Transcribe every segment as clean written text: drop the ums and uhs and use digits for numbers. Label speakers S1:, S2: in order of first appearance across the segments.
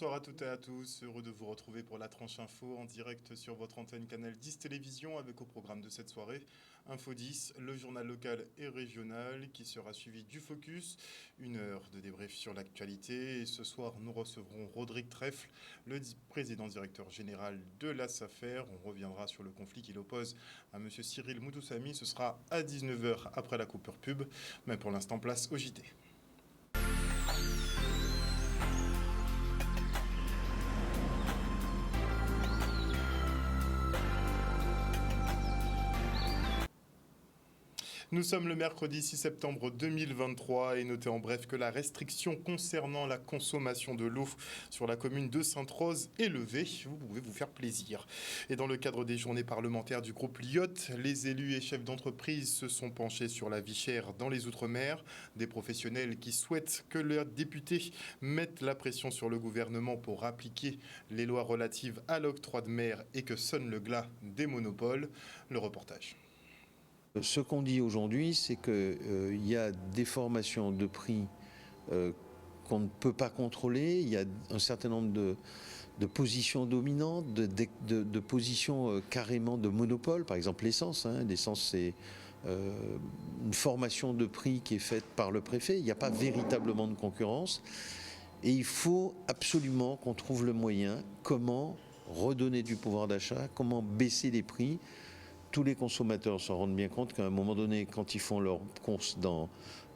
S1: Bonsoir à toutes et à tous, heureux de vous retrouver pour la tranche info en direct sur votre antenne Canal 10 Télévision avec au programme de cette soirée Info 10, le journal local et régional qui sera suivi du Focus, une heure de débrief sur l'actualité et ce soir nous recevrons Rodrigue Trèfle, le président directeur général de la SAFER. On reviendra sur le conflit qui l'oppose à M. Cyril Moutoussamy, ce sera à 19h après la coupure pub, mais pour l'instant place au JT. Nous sommes le mercredi 6 septembre 2023 et notez en bref que la restriction concernant la consommation de l'eau sur la commune de Sainte-Rose est levée. Vous pouvez vous faire plaisir. Et dans le cadre des journées parlementaires du groupe Lyotte, les élus et chefs d'entreprise se sont penchés sur la vie chère dans les Outre-mer. Des professionnels qui souhaitent que leurs députés mettent la pression sur le gouvernement pour appliquer les lois relatives à l'octroi de mer et que sonne le glas des monopoles. Le reportage.
S2: Ce qu'on dit aujourd'hui, c'est qu'il y a des formations de prix qu'on ne peut pas contrôler. Il y a un certain nombre de positions dominantes, de positions carrément de monopole. Par exemple, l'essence. L'essence, c'est une formation de prix qui est faite par le préfet. Il n'y a pas véritablement de concurrence. Et il faut absolument qu'on trouve le moyen, comment redonner du pouvoir d'achat, comment baisser les prix. Tous les consommateurs s'en rendent bien compte qu'à un moment donné, quand ils font leurs courses dans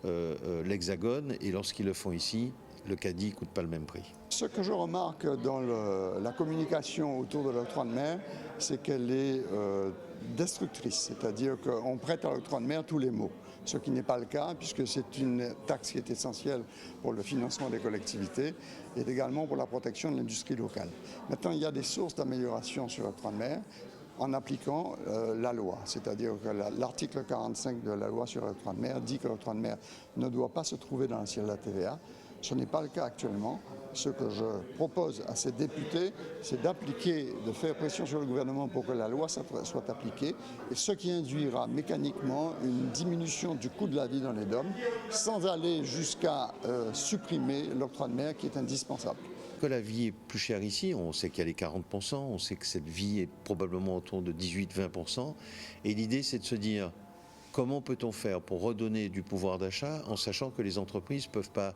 S2: l'Hexagone et lorsqu'ils le font ici, le caddie ne coûte pas le même prix.
S3: Ce que je remarque dans la communication autour de l'octroi de mer, c'est qu'elle est destructrice, c'est-à-dire qu'on prête à l'octroi de mer tous les maux, ce qui n'est pas le cas puisque c'est une taxe qui est essentielle pour le financement des collectivités et également pour la protection de l'industrie locale. Maintenant, il y a des sources d'amélioration sur l'octroi de mer en appliquant la loi, c'est-à-dire que l'article 45 de la loi sur l'octroi de mer dit que l'octroi de mer ne doit pas se trouver dans l'assiette de la TVA. Ce n'est pas le cas actuellement. Ce que je propose à ces députés, c'est de faire pression sur le gouvernement pour que la loi soit appliquée, et ce qui induira mécaniquement une diminution du coût de la vie dans les DOM, sans aller jusqu'à supprimer l'octroi de mer qui est indispensable.
S2: Que la vie est plus chère ici, on sait qu'il y a les 40%, on sait que cette vie est probablement autour de 18-20%, et l'idée c'est de se dire comment peut-on faire pour redonner du pouvoir d'achat en sachant que les entreprises ne peuvent pas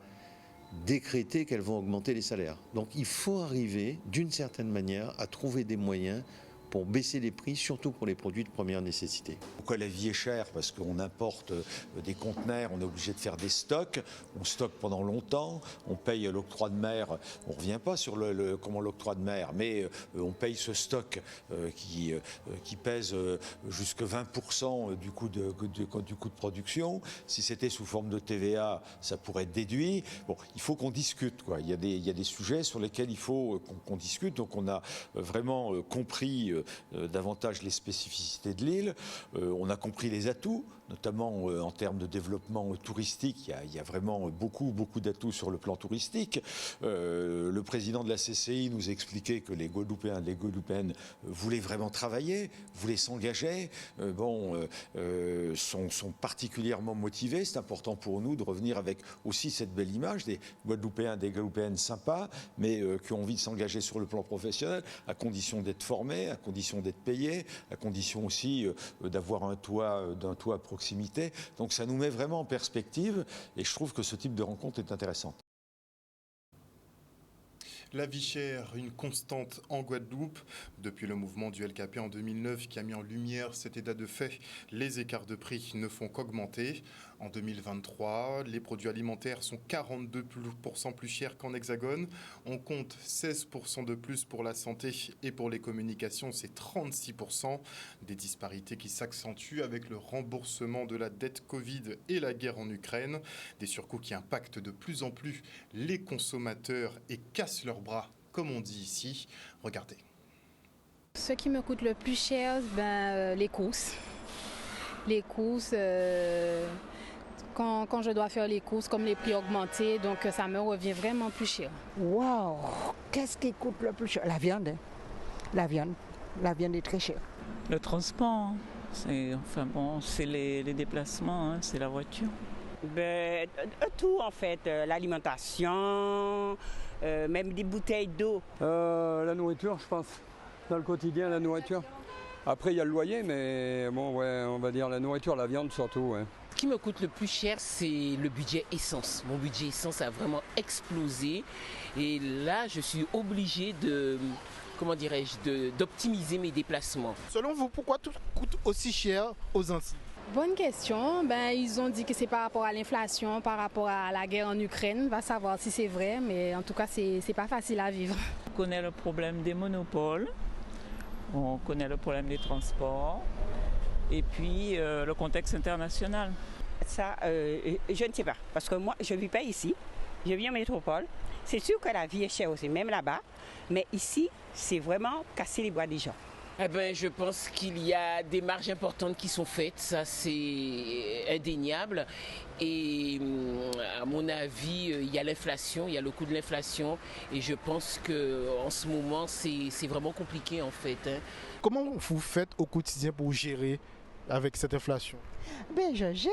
S2: décréter qu'elles vont augmenter les salaires. Donc il faut arriver d'une certaine manière à trouver des moyens pour baisser les prix, surtout pour les produits de première nécessité.
S4: Pourquoi la vie est chère? Parce qu'on importe des conteneurs, on est obligé de faire des stocks, on stocke pendant longtemps, on paye l'octroi de mer, on ne revient pas sur comment l'octroi de mer, mais on paye ce stock qui pèse jusqu'à 20% du coût de production. Si c'était sous forme de TVA, ça pourrait être déduit. Bon, il faut qu'on discute, quoi. Il y a des sujets sur lesquels il faut qu'on discute, donc on a vraiment compris davantage les spécificités de l'île. On a compris les atouts, notamment en termes de développement touristique. Il y a vraiment beaucoup d'atouts sur le plan touristique. Le président de la CCI nous expliquait que les Guadeloupéens et les Guadeloupéennes voulaient vraiment travailler, voulaient s'engager, sont particulièrement motivés. C'est important pour nous de revenir avec aussi cette belle image des Guadeloupéens, des Guadeloupéennes sympas, mais qui ont envie de s'engager sur le plan professionnel, à condition d'être formés, à condition d'être payés, à condition aussi d'avoir un toit à proximité. Donc ça nous met vraiment en perspective et je trouve que ce type de rencontre est intéressante.
S1: La vie chère, une constante en Guadeloupe. Depuis le mouvement du LKP en 2009 qui a mis en lumière cet état de fait, les écarts de prix ne font qu'augmenter. En 2023, les produits alimentaires sont 42% plus chers qu'en Hexagone. On compte 16% de plus pour la santé et pour les communications, c'est 36%. Des disparités qui s'accentuent avec le remboursement de la dette Covid et la guerre en Ukraine. Des surcoûts qui impactent de plus en plus les consommateurs et cassent leurs bras, comme on dit ici. Regardez.
S5: Ce qui me coûte le plus cher, les courses. Les courses, quand je dois faire les courses, comme les prix augmentés, donc ça me revient vraiment plus cher.
S6: Waouh! Qu'est-ce qui coûte le plus cher? La viande. La viande est très chère.
S7: Le transport, c'est les déplacements, c'est la voiture. Tout en fait, l'alimentation, même des bouteilles d'eau.
S8: La nourriture, je pense. Dans le quotidien, la nourriture. Après, il y a le loyer, mais bon, ouais, on va dire la nourriture, la viande surtout. Ouais.
S9: Ce qui me coûte le plus cher, c'est le budget essence. Mon budget essence a vraiment explosé. Et là, je suis obligé d'optimiser mes déplacements.
S10: Selon vous, pourquoi tout coûte aussi cher aux Antilles?
S5: Bonne question. Ils ont dit que c'est par rapport à l'inflation, par rapport à la guerre en Ukraine. On va savoir si c'est vrai, mais en tout cas, c'est pas facile à vivre.
S11: On connaît le problème des monopoles, on connaît le problème des transports et puis le contexte international.
S7: Ça, je ne sais pas, parce que moi, je ne vis pas ici. Je vis en métropole. C'est sûr que la vie est chère aussi, même là-bas. Mais ici, c'est vraiment casser les bras des gens.
S9: Je pense qu'il y a des marges importantes qui sont faites, ça c'est indéniable. Et à mon avis, il y a l'inflation, il y a le coût de l'inflation. Et je pense qu'en ce moment, c'est vraiment compliqué en fait.
S10: Comment vous faites au quotidien pour gérer avec cette inflation?
S6: Je gère,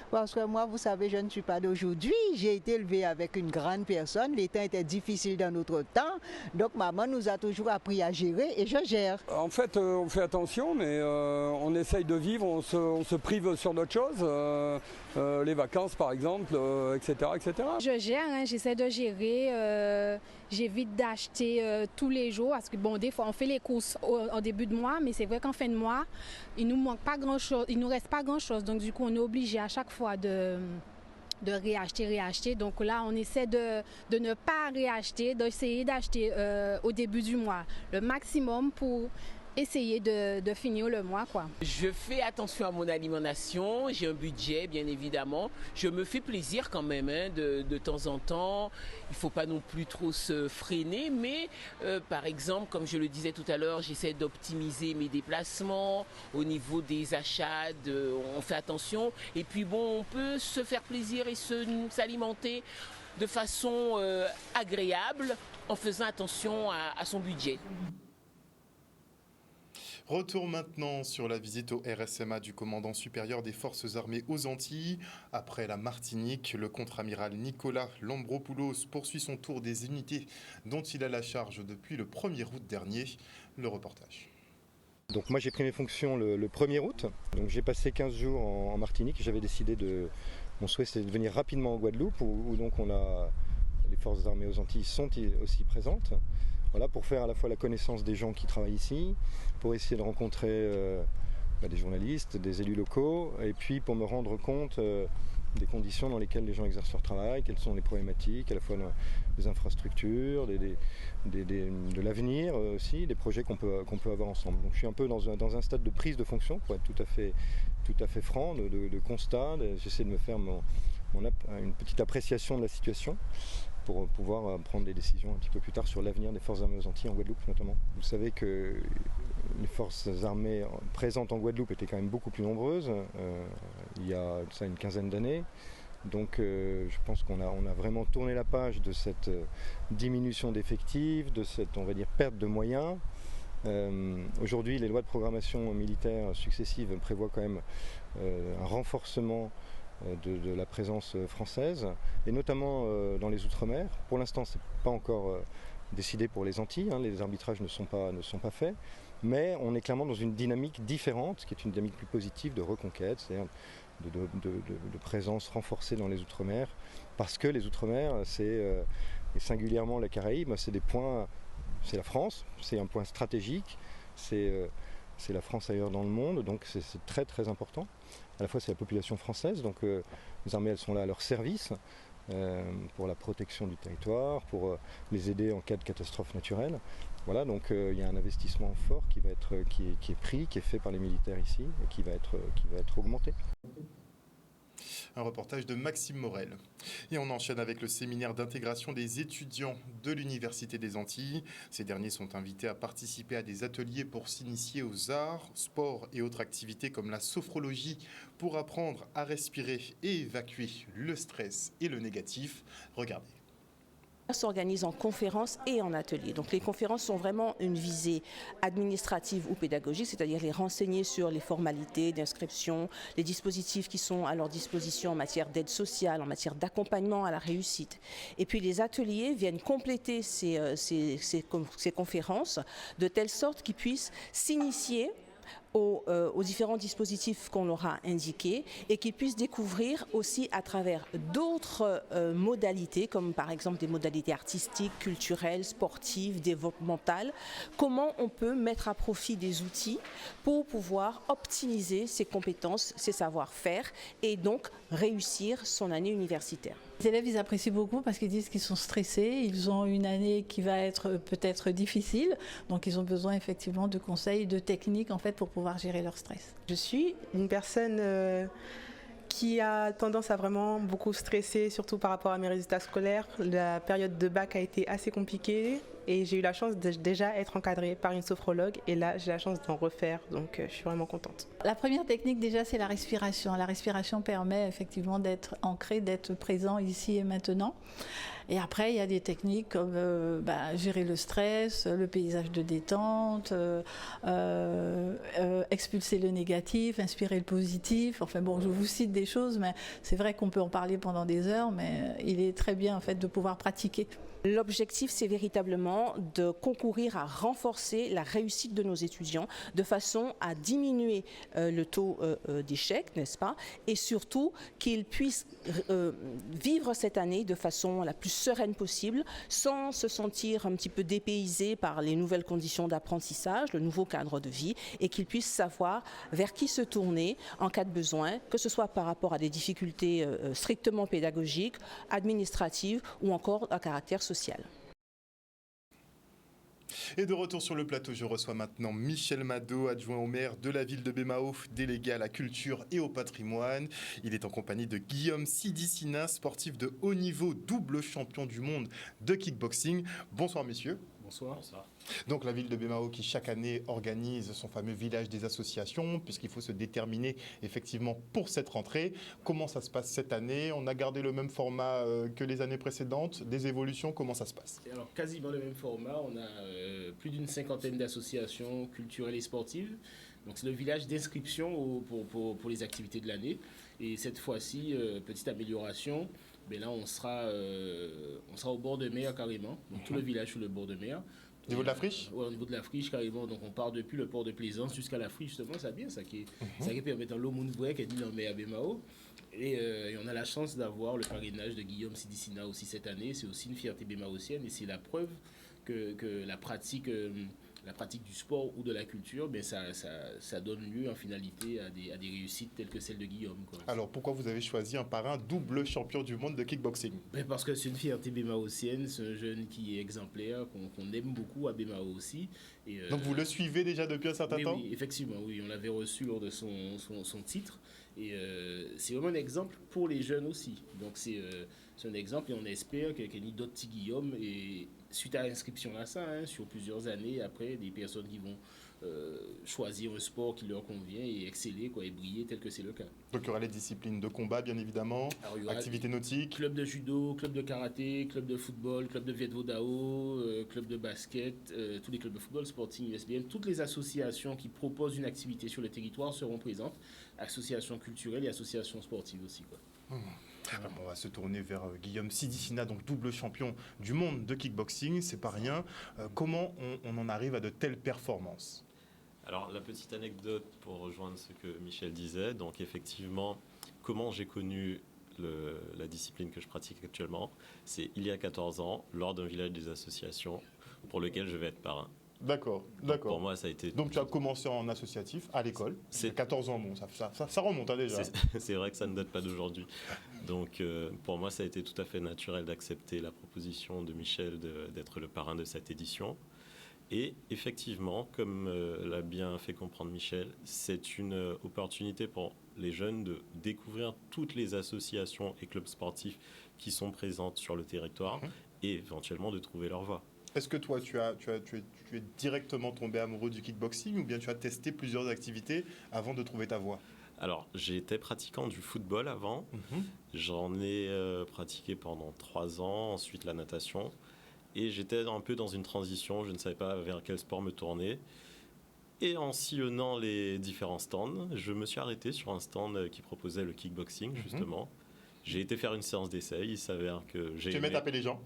S6: parce que moi, vous savez, je ne suis pas d'aujourd'hui. J'ai été élevée avec une grande personne. Les temps étaient difficiles dans notre temps. Donc, maman nous a toujours appris à gérer et je gère.
S8: En fait, on fait attention, mais on essaye de vivre, on se prive sur d'autres choses. Les vacances, par exemple, etc., etc.
S5: Je gère, j'essaie de gérer. J'évite d'acheter tous les jours parce que des fois on fait les courses au début de mois, mais c'est vrai qu'en fin de mois, il nous manque pas grand-chose, il nous reste pas grand-chose. Donc du coup, on est obligé à chaque fois de réacheter. Donc là, on essaie de ne pas réacheter, d'essayer d'acheter au début du mois le maximum pour essayer de finir le mois, quoi.
S9: Je fais attention à mon alimentation, j'ai un budget bien évidemment. Je me fais plaisir quand même de temps en temps. Il ne faut pas non plus trop se freiner, mais par exemple, comme je le disais tout à l'heure, j'essaie d'optimiser mes déplacements. Au niveau des achats, on fait attention. Et puis on peut se faire plaisir et s'alimenter de façon agréable en faisant attention à son budget.
S1: Retour maintenant sur la visite au RSMA du commandant supérieur des forces armées aux Antilles. Après la Martinique, le contre-amiral Nicolas Lambropoulos poursuit son tour des unités dont il a la charge depuis le 1er août dernier. Le reportage.
S12: Donc moi j'ai pris mes fonctions le 1er août, donc j'ai passé 15 jours en Martinique. J'avais décidé mon souhait c'était de venir rapidement en Guadeloupe où donc les forces armées aux Antilles sont aussi présentes. Voilà, pour faire à la fois la connaissance des gens qui travaillent ici, pour essayer de rencontrer des journalistes, des élus locaux, et puis pour me rendre compte des conditions dans lesquelles les gens exercent leur travail, quelles sont les problématiques, à la fois des infrastructures, de l'avenir aussi, des projets qu'on peut avoir ensemble. Donc je suis un peu dans un stade de prise de fonction, pour être tout à fait franc, de constat. J'essaie de me faire une petite appréciation de la situation, pour pouvoir prendre des décisions un petit peu plus tard sur l'avenir des forces armées aux Antilles, en Guadeloupe notamment. Vous savez que les forces armées présentes en Guadeloupe étaient quand même beaucoup plus nombreuses, il y a ça une quinzaine d'années. Donc je pense qu'on a vraiment tourné la page de cette diminution d'effectifs, de cette, on va dire, perte de moyens. Aujourd'hui, les lois de programmation militaire successives prévoient quand même un renforcement de la présence française, et notamment dans les Outre-mer. Pour l'instant, ce n'est pas encore décidé pour les Antilles, les arbitrages ne sont pas faits, mais on est clairement dans une dynamique différente, qui est une dynamique plus positive de reconquête, c'est-à-dire de présence renforcée dans les Outre-mer, parce que les Outre-mer, et singulièrement la Caraïbe, c'est la France, c'est un point stratégique, c'est la France ailleurs dans le monde, donc c'est très très important. À la fois c'est la population française, donc les armées elles sont là à leur service pour la protection du territoire, pour les aider en cas de catastrophe naturelle. Voilà, donc il y a un investissement fort qui est pris, qui est fait par les militaires ici et qui va être augmenté.
S1: Un reportage de Maxime Morel. Et on enchaîne avec le séminaire d'intégration des étudiants de l'Université des Antilles. Ces derniers sont invités à participer à des ateliers pour s'initier aux arts, sports et autres activités comme la sophrologie pour apprendre à respirer et évacuer le stress et le négatif. Regardez.
S13: s'organise en conférences et en ateliers. Donc les conférences sont vraiment une visée administrative ou pédagogique, c'est-à-dire les renseigner sur les formalités d'inscription, les dispositifs qui sont à leur disposition en matière d'aide sociale, en matière d'accompagnement à la réussite. Et puis les ateliers viennent compléter ces conférences de telle sorte qu'ils puissent s'initier aux différents dispositifs qu'on leur a indiqués et qu'ils puissent découvrir aussi à travers d'autres modalités, comme par exemple des modalités artistiques, culturelles, sportives, développementales, comment on peut mettre à profit des outils pour pouvoir optimiser ses compétences, ses savoir-faire et donc réussir son année universitaire.
S14: Les élèves, ils apprécient beaucoup parce qu'ils disent qu'ils sont stressés, ils ont une année qui va être peut-être difficile, donc ils ont besoin effectivement de conseils, de techniques en fait pour pouvoir gérer leur stress.
S15: Je suis une personne qui a tendance à vraiment beaucoup stresser, surtout par rapport à mes résultats scolaires. La période de bac a été assez compliquée et j'ai eu la chance de déjà être encadrée par une sophrologue et là j'ai la chance d'en refaire, donc je suis vraiment contente.
S14: La première technique déjà c'est la respiration. La respiration permet effectivement d'être ancré, d'être présent ici et maintenant. Et après, il y a des techniques comme gérer le stress, le paysage de détente, expulser le négatif, inspirer le positif. Enfin bon, je vous cite des choses, mais c'est vrai qu'on peut en parler pendant des heures, mais il est très bien en fait de pouvoir pratiquer.
S13: L'objectif, c'est véritablement de concourir à renforcer la réussite de nos étudiants de façon à diminuer le taux d'échec, n'est-ce pas? Et surtout qu'ils puissent vivre cette année de façon la plus sereine possible, sans se sentir un petit peu dépaysés par les nouvelles conditions d'apprentissage, le nouveau cadre de vie, et qu'ils puissent savoir vers qui se tourner en cas de besoin, que ce soit par rapport à des difficultés strictement pédagogiques, administratives ou encore à caractère social.
S1: Et de retour sur le plateau, je reçois maintenant Michel Mado, adjoint au maire de la ville de Bémao, délégué à la culture et au patrimoine. Il est en compagnie de Guillaume Sidicina, sportif de haut niveau, double champion du monde de kickboxing. Bonsoir messieurs.
S16: Bonsoir. Bonsoir.
S1: Donc la ville de Bémao qui chaque année organise son fameux village des associations, puisqu'il faut se déterminer effectivement pour cette rentrée. Comment ça se passe cette année? On a gardé le même format que les années précédentes? Des évolutions? Comment ça se passe?
S16: Alors quasiment le même format. On a plus d'une cinquantaine d'associations culturelles et sportives. Donc c'est le village d'inscription pour les activités de l'année. Et cette fois-ci, petite amélioration. Mais là, on sera au bord de mer carrément. Donc tout le village sur le bord de mer.
S1: Au niveau de la friche?
S16: Oui, au niveau de la friche carrément. Donc on part depuis le port de Plaisance jusqu'à la friche justement. C'est bien ça qui permet dans l'eau Mounvoué qui est dit en mer à Bémao. Et on a la chance d'avoir le parrainage de Guillaume Sidicina aussi cette année. C'est aussi une fierté bémaotienne et c'est la preuve que la pratique du sport ou de la culture, ben ça donne lieu en finalité à des réussites telles que celle de Guillaume. Quoi.
S1: Alors pourquoi vous avez choisi un parrain double champion du monde de kickboxing?
S16: Ben parce que c'est une fierté bémaotienne, c'est un jeune qui est exemplaire, qu'on aime beaucoup à Bémao aussi. Et,
S1: donc vous le suivez déjà depuis un certain temps?
S16: Oui, effectivement, oui, on l'avait reçu lors de son titre. Et c'est vraiment un exemple pour les jeunes aussi. Donc c'est un exemple et on espère qu'il y a d'autres petits Guillaume et suite à l'inscription à ça, sur plusieurs années après, des personnes qui vont choisir un sport qui leur convient et exceller et briller tel que c'est le cas.
S1: Donc il y aura les disciplines de combat bien évidemment, activités nautiques.
S16: Club de judo, club de karaté, club de football, club de Viet Vo Dao, club de basket, tous les clubs de football, Sporting, USBM, toutes les associations qui proposent une activité sur le territoire seront présentes, associations culturelles et associations sportives aussi. Quoi.
S1: Alors, on va se tourner vers Guillaume Sidicina, donc double champion du monde de kickboxing, c'est pas rien. Comment on en arrive à de telles performances?
S17: Alors la petite anecdote pour rejoindre ce que Michel disait, donc effectivement, comment j'ai connu la discipline que je pratique actuellement, c'est il y a 14 ans, lors d'un village des associations pour lequel je vais être parrain.
S1: D'accord.
S17: Pour moi, ça a été...
S1: Donc tu as commencé en associatif à l'école, c'est 14 ans, bon, ça remonte déjà.
S17: C'est vrai que ça ne date pas d'aujourd'hui. Donc pour moi, ça a été tout à fait naturel d'accepter la proposition de Michel d'être le parrain de cette édition. Et effectivement, comme l'a bien fait comprendre Michel, c'est une opportunité pour les jeunes de découvrir toutes les associations et clubs sportifs qui sont présentes sur le territoire et éventuellement de trouver leur voie.
S1: Est-ce que toi, tu es directement tombé amoureux du kickboxing ou bien tu as testé plusieurs activités avant de trouver ta voie?
S17: Alors, j'étais pratiquant du football avant. J'en ai pratiqué pendant 3 ans, ensuite la natation. Et j'étais un peu dans une transition, je ne savais pas vers quel sport me tourner. Et en sillonnant les différents stands, je me suis arrêté sur un stand qui proposait le kickboxing, justement. J'ai été faire une séance d'essai, il s'avère que j'ai...
S1: Tu aimais taper les gens?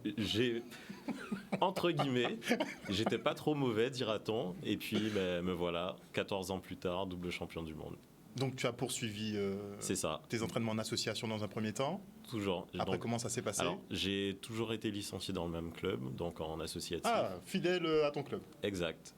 S17: Entre guillemets, j'étais pas trop mauvais, dira-t-on. Et puis, me voilà, 14 ans plus tard, double champion du monde.
S1: Donc tu as poursuivi
S17: c'est ça.
S1: Tes entraînements en association dans un premier temps?
S17: Toujours.
S1: Après, donc, comment ça s'est passé?
S17: Alors, j'ai toujours été licencié dans le même club, donc en associatif.
S1: Ah, fidèle à ton club?
S17: Exact.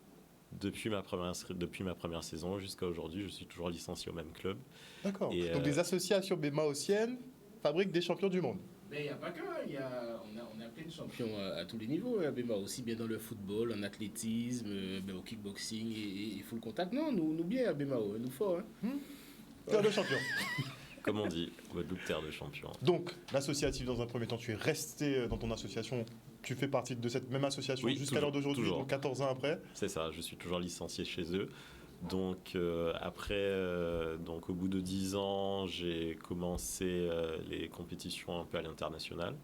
S17: Depuis ma première saison jusqu'à aujourd'hui, je suis toujours licencié au même club.
S1: D'accord. Donc les associations bémaotiennes fabriquent des champions du monde?
S16: Mais il n'y a pas que, on a plein de champions à tous les niveaux, hein, aussi bien dans le football, en athlétisme, au kickboxing et full contact. Non, nous bien à Bémao, nous fort. Hein.
S1: Terre de champion.
S17: Comme on dit, Guadeloupe, terre de champion.
S1: Donc, l'associatif, dans un premier temps, tu es resté dans ton association, tu fais partie de cette même association jusqu'à l'heure d'aujourd'hui, donc 14 ans après?
S17: C'est ça, je suis toujours licencié chez eux. Donc après, au bout de 10 ans, j'ai commencé les compétitions un peu à l'international.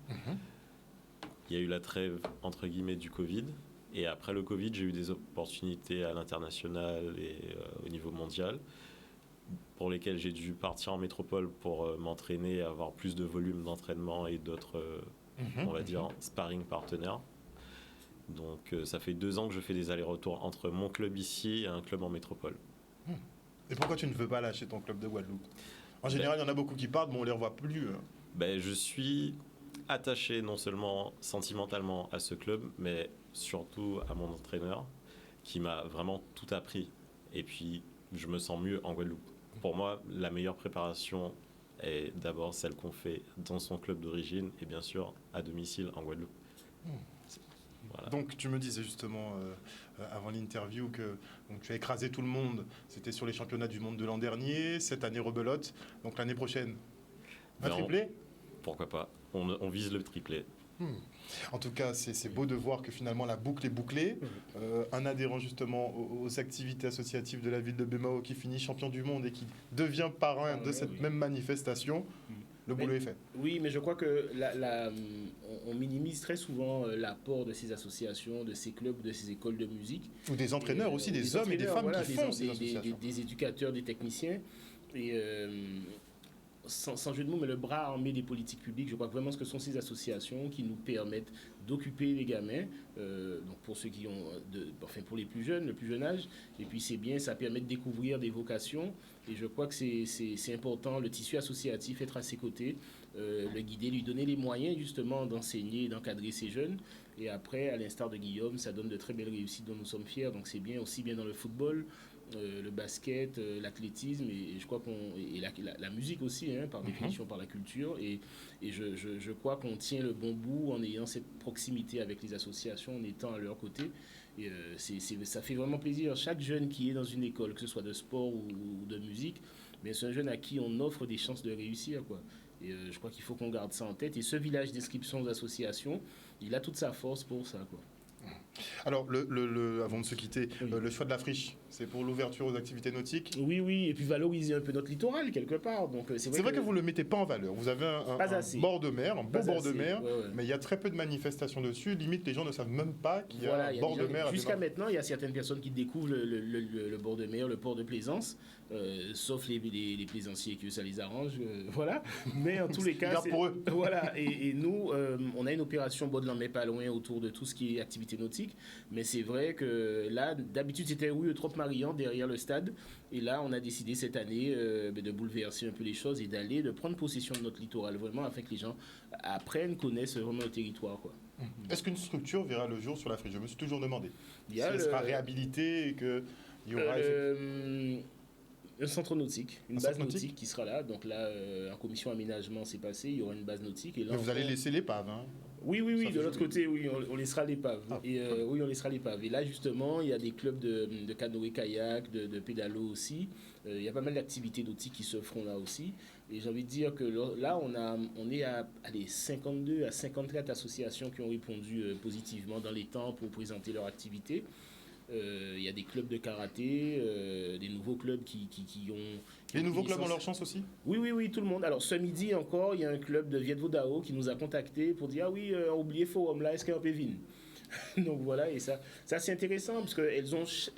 S17: Il y a eu la trêve, entre guillemets, du Covid. Et après le Covid, j'ai eu des opportunités à l'international et au niveau mondial, pour lesquelles j'ai dû partir en métropole pour m'entraîner, avoir plus de volume d'entraînement et d'autres, on va dire, sparring partenaires. Donc ça fait 2 ans que je fais des allers-retours entre mon club ici et un club en métropole.
S1: Et pourquoi tu ne veux pas lâcher ton club de Guadeloupe? En général, il y en a beaucoup qui partent, mais on ne les revoit plus.
S17: Je suis attaché non seulement sentimentalement à ce club, mais surtout à mon entraîneur qui m'a vraiment tout appris. Et puis, je me sens mieux en Guadeloupe. Pour moi, la meilleure préparation est d'abord celle qu'on fait dans son club d'origine et bien sûr à domicile en Guadeloupe. Voilà.
S1: Donc tu me disais justement avant l'interview que tu as écrasé tout le monde. C'était sur les championnats du monde de l'an dernier. Cette année rebelote. Donc l'année prochaine, un triplé?
S17: Pourquoi pas, on vise le triplé.
S1: En tout cas, c'est beau de voir que finalement la boucle est bouclée. Un adhérent justement aux activités associatives de la ville de Bémao qui finit champion du monde et qui devient parrain de cette même manifestation. Le boulot est fait.
S16: Oui, mais je crois que on minimise très souvent l'apport de ces associations, de ces clubs, de ces écoles de musique.
S1: Ou des entraîneurs aussi, des hommes et des femmes qui font ces associations.
S16: Des éducateurs, des techniciens. Et sans jeu de mots, mais le bras armé des politiques publiques, je crois que vraiment ce que sont ces associations qui nous permettent d'occuper les gamins, donc pour ceux qui ont, pour les plus jeunes, le plus jeune âge, et puis c'est bien, ça permet de découvrir des vocations, et je crois que c'est important, le tissu associatif, être à ses côtés, le guider, lui donner les moyens justement d'enseigner et d'encadrer ces jeunes, et après, à l'instar de Guillaume, ça donne de très belles réussites dont nous sommes fiers, donc c'est bien, aussi bien dans le football, le basket, l'athlétisme et je crois la musique aussi, par définition, par la culture et je crois qu'on tient le bon bout en ayant cette proximité avec les associations, en étant à leur côté et ça fait vraiment plaisir. Chaque jeune qui est dans une école, que ce soit de sport ou de musique, mais c'est un jeune à qui on offre des chances de réussir, quoi. Et je crois qu'il faut qu'on garde ça en tête et ce village d'inscription aux associations, il a toute sa force pour ça, quoi.
S1: Alors, avant de se quitter, le choix de la friche, c'est pour l'ouverture aux activités nautiques?
S16: Oui, et puis valoriser un peu notre littoral, quelque part. Donc, c'est vrai
S1: que vous ne le mettez pas en valeur. Vous avez un bord de mer, un beau bord de mer, mais il y a très peu de manifestations dessus. Limite, les gens ne savent même pas qu'il y a un bord de mer.
S16: Jusqu'à maintenant, il y a certaines personnes qui découvrent le bord de mer, le port de plaisance, sauf les plaisanciers que ça les arrange. Voilà. Mais en tous les cas,
S1: pour eux.
S16: Voilà. Et nous, on a une opération bord de la mer pas loin autour de tout ce qui est activité nautique. Mais c'est vrai que là, d'habitude, c'était rue Eutrope-Marian, derrière le stade. Et là, on a décidé cette année de bouleverser un peu les choses et de prendre possession de notre littoral, vraiment, afin que les gens apprennent, connaissent vraiment le territoire, quoi.
S1: Est-ce qu'une structure verra le jour sur la friche? Je me suis toujours demandé. Si elle sera réhabilitée et qu'il y aura...
S16: Un centre nautique, une base nautique qui sera là. Donc là, en commission aménagement, c'est passé. Il y aura une base nautique. Et là,
S1: mais vous allez laisser l'épave, hein?
S16: Oui, de l'autre côté, oui, on laissera l'épave. Oui, on laissera l'épave. Et là, justement, il y a des clubs de canoë-kayak, de pédalo aussi. Il y a pas mal d'activités nautiques qui se feront là aussi. Et j'ai envie de dire que là, on est à 52 à 54 associations qui ont répondu positivement dans les temps pour présenter leur activité. Il y a des clubs de karaté, des nouveaux clubs qui ont...
S1: Les nouveaux clubs ont leur chance aussi?
S16: Oui, tout le monde. Alors, ce midi encore, il y a un club de Viet Vo Dao qui nous a contactés pour dire « Ah oui, on a oublié Forum là, est-ce qu'il y a un Pévin ?» Donc voilà, et ça c'est intéressant, parce que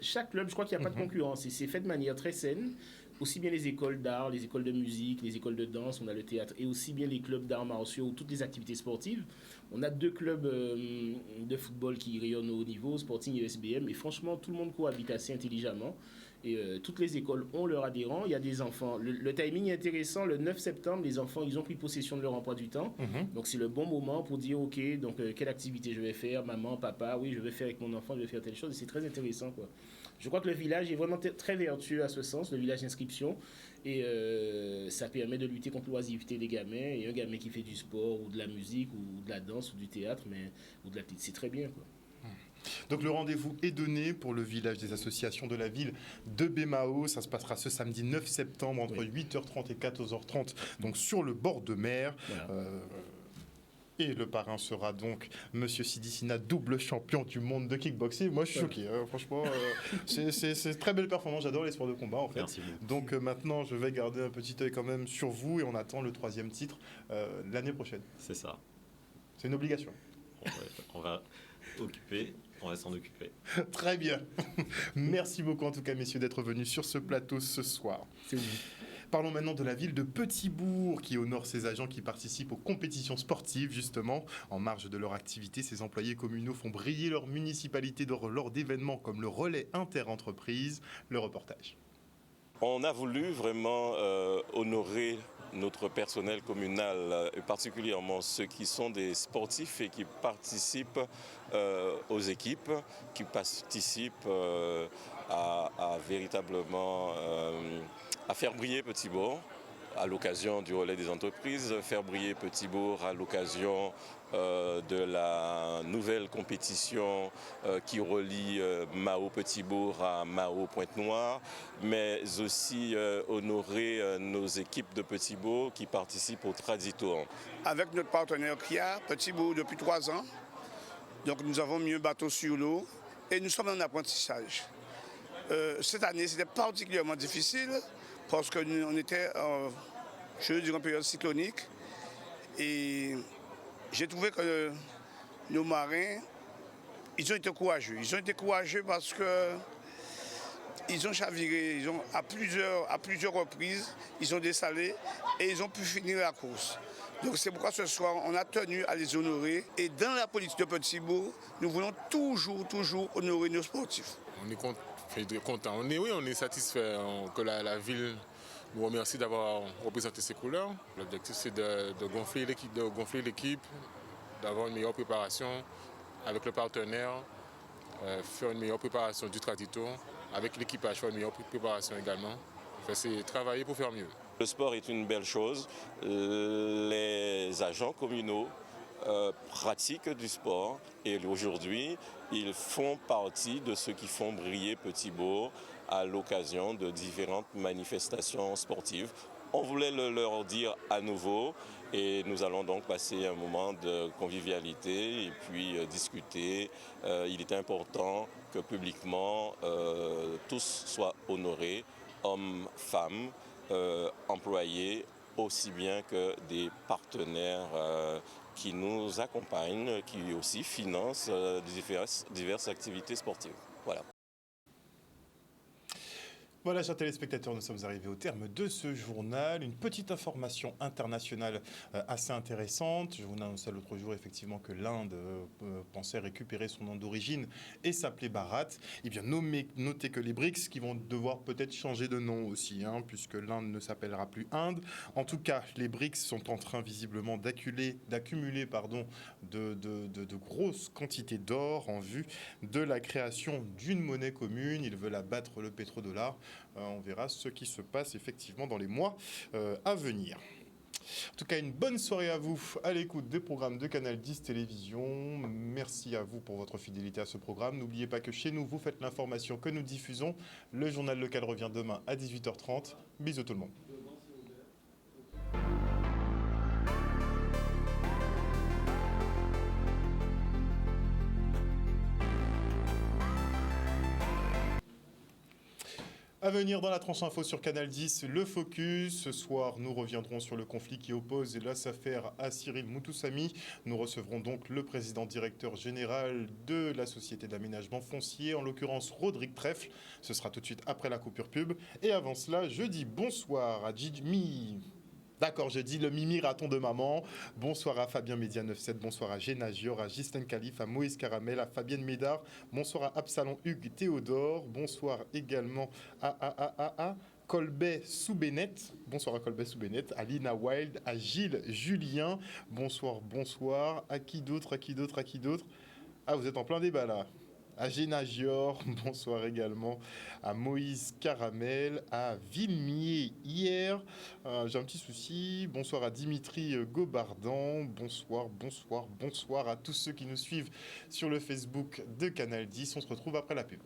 S16: chaque club, je crois qu'il n'y a pas de concurrence, et c'est fait de manière très saine. Aussi bien les écoles d'art, les écoles de musique, les écoles de danse, on a le théâtre, et aussi bien les clubs d'arts martiaux, toutes les activités sportives. On a 2 clubs de football qui rayonnent au haut niveau, Sporting et SBM, et franchement, tout le monde cohabite assez intelligemment. Et toutes les écoles ont leurs adhérents. Il y a des enfants. Le timing est intéressant. Le 9 septembre, les enfants, ils ont pris possession de leur emploi du temps. Donc, c'est le bon moment pour dire, OK, donc quelle activité je vais faire? Maman, papa, oui, je vais faire avec mon enfant, je vais faire telle chose. Et c'est très intéressant, quoi. Je crois que le village est vraiment très vertueux à ce sens, le village d'inscription. Et ça permet de lutter contre l'oisiveté des gamins. Et un gamin qui fait du sport ou de la musique ou de la danse ou du théâtre, ou de la petite, c'est très bien, quoi.
S1: Donc le rendez-vous est donné pour le village des associations de la ville de Baie-Mahault. Ça se passera ce samedi 9 septembre entre 8h30 et 14h30, donc sur le bord de mer. Voilà. Et le parrain sera donc Monsieur Sidi Sina, double champion du monde de kickboxing. Moi, je suis choqué. Franchement, c'est une très belle performance. J'adore les sports de combat, en fait.
S17: Merci beaucoup.
S1: Donc maintenant, je vais garder un petit œil quand même sur vous et on attend le 3e titre l'année prochaine.
S17: C'est ça.
S1: C'est une obligation.
S17: On va s'en occuper.
S1: Très bien. Merci beaucoup en tout cas, messieurs, d'être venus sur ce plateau ce soir.
S16: C'est vous.
S1: Parlons maintenant de la ville de Petit-Bourg qui honore ses agents qui participent aux compétitions sportives, justement. En marge de leur activité, ces employés communaux font briller leur municipalité lors d'événements comme le relais inter-entreprise. Le reportage.
S18: On a voulu vraiment honorer notre personnel communal, et particulièrement ceux qui sont des sportifs et qui participent aux équipes, qui participent à véritablement à faire briller Petit-Bourg à l'occasion du relais des entreprises, faire briller Petit-Bourg à l'occasion de la nouvelle compétition qui relie Mahault-Petit-Bourg à Mahault-Pointe-Noire, mais aussi honorer nos équipes de Petit-Bourg qui participent au Traditour.
S19: Avec notre partenaire KIA, Petit-Bourg depuis 3 ans, donc nous avons mis un bateau sur l'eau et nous sommes en apprentissage. Cette année, c'était particulièrement difficile parce qu'on était en période cyclonique et j'ai trouvé que nos marins, ils ont été courageux. Ils ont été courageux parce qu'ils ont chaviré, à plusieurs reprises, ils ont dessalé et ils ont pu finir la course. Donc c'est pourquoi ce soir, on a tenu à les honorer. Et dans la politique de Petit-Bourg, nous voulons toujours honorer nos sportifs.
S20: On est content. On est satisfait que la ville nous remercie d'avoir représenté ses couleurs. L'objectif, c'est de gonfler l'équipe, d'avoir une meilleure préparation avec le partenaire, faire une meilleure préparation du Traditour, avec l'équipage, faire une meilleure préparation également. C'est travailler pour faire mieux.
S18: Le sport est une belle chose. Les agents communaux pratiquent du sport et aujourd'hui, ils font partie de ceux qui font briller Petit-Bourg à l'occasion de différentes manifestations sportives. On voulait le leur dire à nouveau et nous allons donc passer un moment de convivialité et puis discuter. Il est important que publiquement tous soient honorés, hommes, femmes, employés, aussi bien que des partenaires qui nous accompagnent, qui aussi financent diverses activités sportives. Voilà.
S1: Voilà, chers téléspectateurs, nous sommes arrivés au terme de ce journal. Une petite information internationale assez intéressante. Je vous annonçais l'autre jour effectivement que l'Inde pensait récupérer son nom d'origine et s'appelait Bharat. Eh bien, notez que les BRICS qui vont devoir peut-être changer de nom aussi, puisque l'Inde ne s'appellera plus Inde. En tout cas, les BRICS sont en train visiblement d'accumuler de grosses quantités d'or en vue de la création d'une monnaie commune. Ils veulent abattre le pétrodollar. On verra ce qui se passe effectivement dans les mois à venir. En tout cas, une bonne soirée à vous à l'écoute des programmes de Canal 10 Télévision. Merci à vous pour votre fidélité à ce programme. N'oubliez pas que chez nous, vous faites l'information que nous diffusons. Le journal local revient demain à 18h30. Bisous tout le monde. À venir dans la tranche info sur Canal 10, le focus. Ce soir, nous reviendrons sur le conflit qui oppose la SAFER à Cyril Moutoussamy. Nous recevrons donc le président directeur général de la Société d'aménagement foncier, en l'occurrence Rodrigue Trèfle. Ce sera tout de suite après la coupure pub. Et avant cela, je dis bonsoir à Jimmy. D'accord, je dis le Mimi Raton de maman. Bonsoir à Fabien Média 97, bonsoir à Géna Gior, à Ghislaine Khalif, à Moïse Caramel, à Fabienne Médard, bonsoir à Absalon Hugues Théodore, bonsoir également à Colbet Soubenet, bonsoir à Colbet Soubenet, à Lina Wild, à Gilles Julien, bonsoir, à qui d'autre, Ah, vous êtes en plein débat là. À Géna Gior, bonsoir également à Moïse Caramel, à Villemier hier, j'ai un petit souci, bonsoir à Dimitri Gobardan, bonsoir à tous ceux qui nous suivent sur le Facebook de Canal 10, on se retrouve après la pub.